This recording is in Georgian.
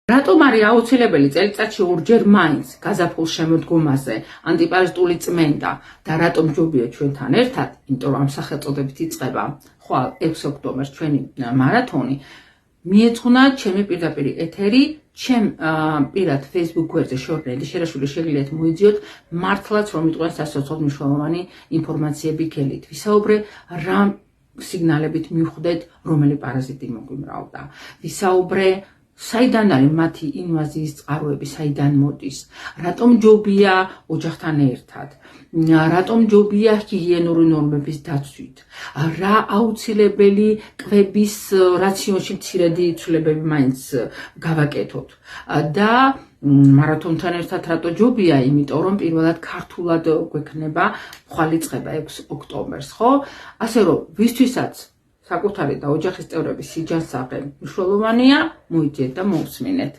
რატომ არის აუცილებელი წელიწადში ორჯერ მაინც გაზაფხულ შემოდგომაზე ანტიპარაზიტული წმენდა და რატომ ჯობია ჩვენთან ერთად, იმიტომ რომ ამ სახელწოდებით იწყება ხვალ 6 ოქტომბერს ჩვენი მარათონი, მიეძღვნა ჩემი პირდაპირი ეთერი, ჩემ პირად Facebook გვერდზე შორნელი შერაშვილი შეგიძლიათ მოიძიოთ მართლაც რომ იყვნენ სასაცილო მნიშვნელოვანი ინფორმაციები გელით. ვისაუბრე რა სიგნალებით მივხვდეთ რომელი პარაზიტი მოგვიმრავდა. ვისაუბრე საიდან არის მათი ინვაზიის წყაროები, საიდან მოდის, რატომ ჯობია ოჯახთან ერთად, რატომ ჯობია ჰიგიენური ნორმების დაცვით, რა აუცილებელი კვების რაციონში მცირედი ცვლილებები მაინც გავაკეთოთ და მარათონთან ერთად რატო ჯობია, იმიტომ რომ პირველად ქართულად გვექნება ხვალიწყება 6 ოქტომბერს, ხო? ასე რომ ვისთვისაც საკუთარი და ოჯახის წევრების სიჯანსაღე მნიშვნელოვანია, მოიძიეთ და მოусმინეთ.